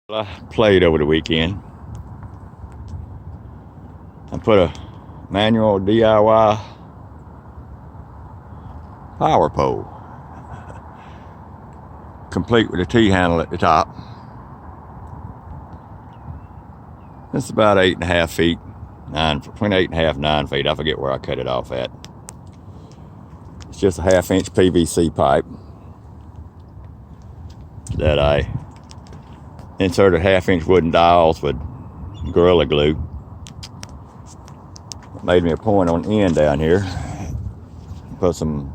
I played over the weekend. I put a manual DIY power pole, complete with a T-handle at the top. It's about 8.5 feet, between 8.5 and 9 feet. I forget where I cut it off at. It's just a 1/2-inch PVC pipe that I inserted 1/2-inch wooden dowels with Gorilla Glue. Made me a point on the end down here. Put some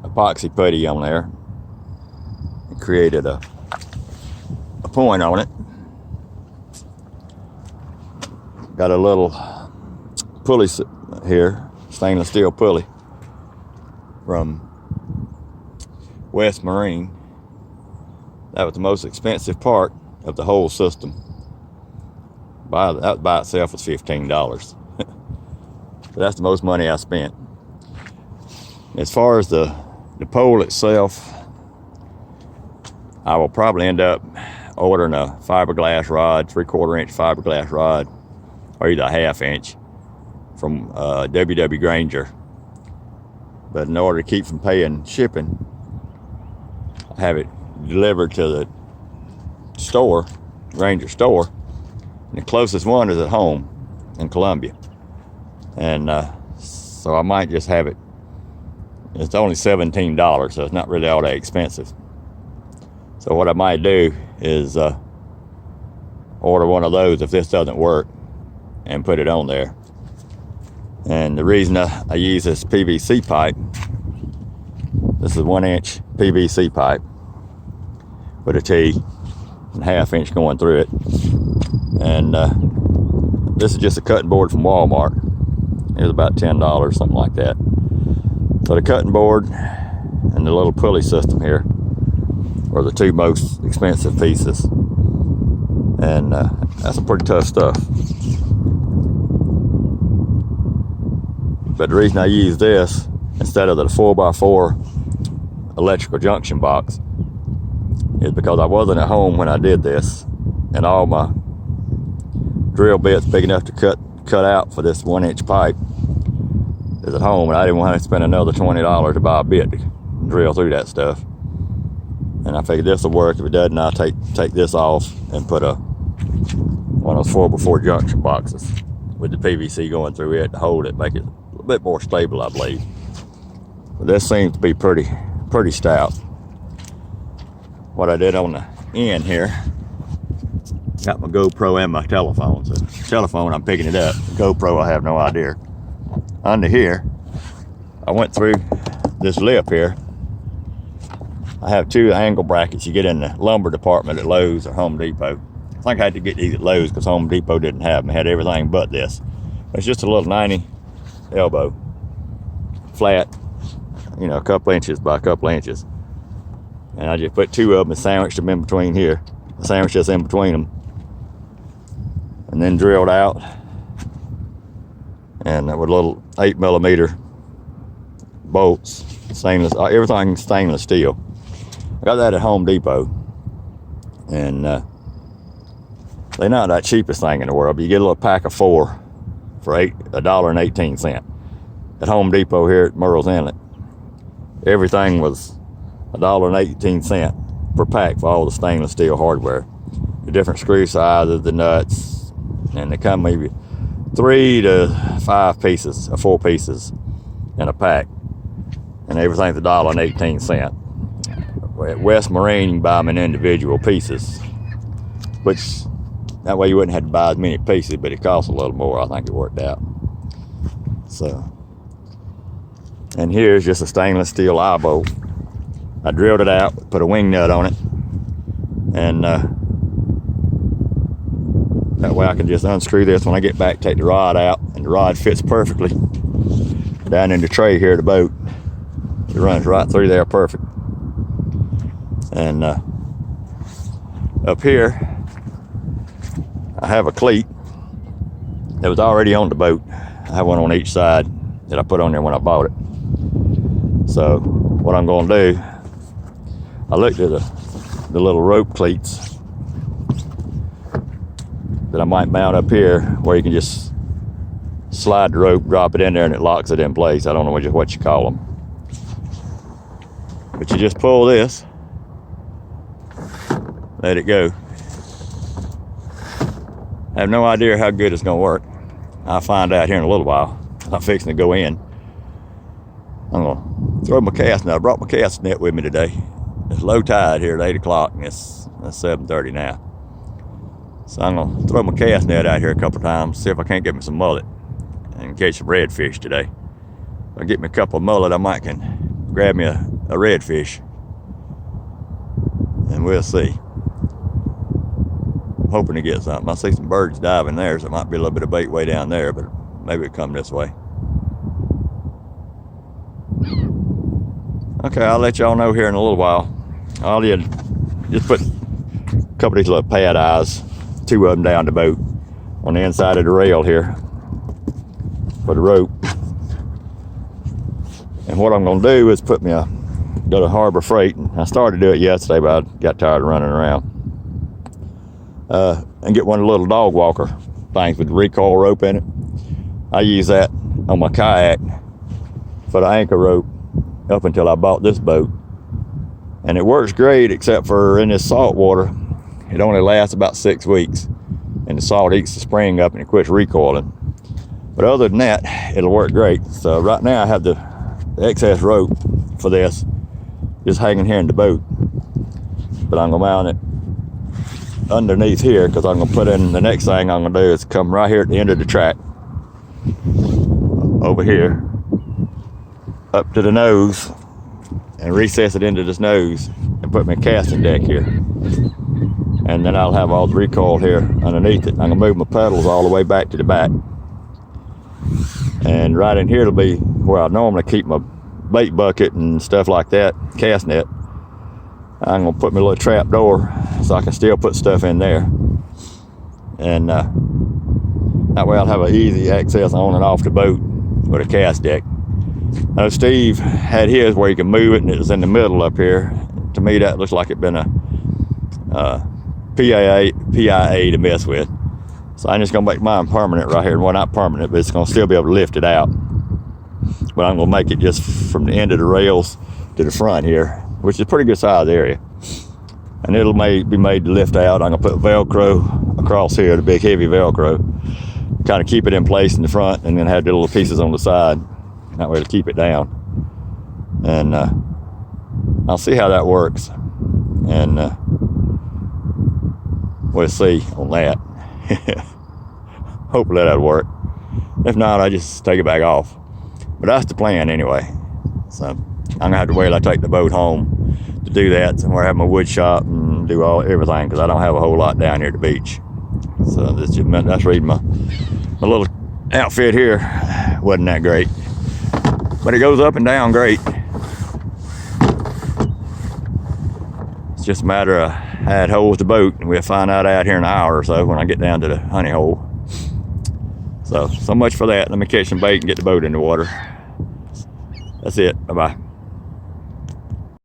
epoxy putty on there and created a point on it. Got a little pulley here, stainless steel pulley from West Marine. That was the most expensive part of the whole system. That by itself was $15. So that's the most money I spent. As far as the pole itself, I will probably end up ordering a fiberglass rod, 3/4-inch fiberglass rod, or either a 1/2-inch from W.W. Grainger. But in order to keep from paying shipping, I have it delivered to the store, Grainger store, and the closest one is at home in Columbia. And so I might just have it. It's only $17, so it's not really all that expensive. So what I might do is order one of those if this doesn't work and put it on there. And the reason I use this PVC pipe, this is 1-inch PVC pipe with a T and 1/2-inch going through it. And this is just a cutting board from Walmart. It was about $10, something like that. So the cutting board and the little pulley system here are the two most expensive pieces. And that's some pretty tough stuff. But the reason I use this instead of the 4x4 electrical junction box is because I wasn't at home when I did this, and all my drill bits big enough to cut out for this 1-inch pipe is at home, and I didn't want to spend another $20 to buy a bit to drill through that stuff. And I figured this will work. If it doesn't, I'll take this off and put one of those 4x4 junction boxes with the PVC going through it to hold it, make it a little bit more stable, I believe. But this seems to be pretty stout. What I did on the end here, got my GoPro and my telephone. So the telephone, I'm picking it up. The GoPro, I have no idea. Under here, I went through this lip here. I have 2 angle brackets you get in the lumber department at Lowe's or Home Depot. I think I had to get these at Lowe's because Home Depot didn't have them. It had everything but this. It's just a little 90 elbow, flat, a couple inches by a couple inches. And I just put 2 of them and sandwiched them in between here. Sandwiched this in between them. And then drilled out. And with little 8mm bolts, stainless, everything stainless steel. I got that at Home Depot. And they're not that cheapest thing in the world, but you get a little pack of 4 for $1.18. At Home Depot here at Murrells Inlet, everything was $1.18 per pack for all the stainless steel hardware. The different screw sizes, the nuts, and they come maybe 3 to 5 pieces or 4 pieces in a pack, and everything's $1.18. At West Marine, you can buy them in individual pieces, which that way you wouldn't have to buy as many pieces, but it costs a little more. I think it worked out. So, and here's just a stainless steel eye bolt. I drilled it out, put a wing nut on it, and that way I can just unscrew this when I get back, take the rod out, and the rod fits perfectly down in the tray here of the boat. It runs right through there perfect. And up here, I have a cleat that was already on the boat. I have one on each side that I put on there when I bought it. So what I'm going to do, I looked at the little rope cleats that I might mount up here where you can just slide the rope, drop it in there, and it locks it in place. I don't know what you call them. But you just pull this, let it go. I have no idea how good it's gonna work. I'll find out here in a little while. I'm fixing to go in. I'm gonna throw my cast net. I brought my cast net with me today. It's low tide here at 8 o'clock, and it's 7:30 now. So I'm gonna throw my cast net out here a couple times, see if I can't get me some mullet and catch some redfish today. If I get me a couple of mullet, I might can grab me a redfish, and we'll see. I'm hoping to get something. I see some birds diving there, so it might be a little bit of bait way down there, but maybe it'll come this way. Okay, I'll let y'all know here in a little while. I'll just put a couple of these little pad eyes, 2 of them down the boat on the inside of the rail here for the rope. And what I'm gonna do is go to Harbor Freight, and I started to do it yesterday, but I got tired of running around. And get one of the little dog walker things with the recoil rope in it. I use that on my kayak for the anchor rope up until I bought this boat. And it works great, except for in this salt water, it only lasts about 6 weeks. And the salt eats the spring up and it quits recoiling. But other than that, it'll work great. So right now I have the excess rope for this just hanging here in the boat. But I'm gonna mount it underneath here, because I'm gonna put in, the next thing I'm gonna do is come right here at the end of the track over here up to the nose and recess it into this nose and put my casting deck here, and then I'll have all the recoil here underneath it. I'm gonna move my pedals all the way back to the back, and right in here will be where I normally keep my bait bucket and stuff like that, cast net. I'm gonna put my little trap door so I can still put stuff in there, and that way I'll have an easy access on and off the boat with a cast deck. Now Steve had his where you can move it, and it was in the middle up here. To me, that looks like it'd been a PIA to mess with. So I'm just gonna make mine permanent right here. Well, not permanent, but it's gonna still be able to lift it out. But I'm gonna make it just from the end of the rails to the front here, which is a pretty good size area. And it'll be made to lift out. I'm gonna put Velcro across here, the big heavy Velcro, kind of keep it in place in the front, and then have the little pieces on the side. That way to keep it down. And I'll see how that works. And we'll see on that. Hopefully that'll work. If not, I just take it back off. But that's the plan anyway. So I'm gonna have to wait till I take the boat home to do that. Somewhere I have my wood shop and do everything, because I don't have a whole lot down here at the beach. So that's reading my little outfit here wasn't that great, but it goes up and down great. It's just a matter of how it holds the boat, and we'll find out here in an hour or so when I get down to the honey hole. So much for that. Let me catch some bait and get the boat in the water. That's it. Bye-bye.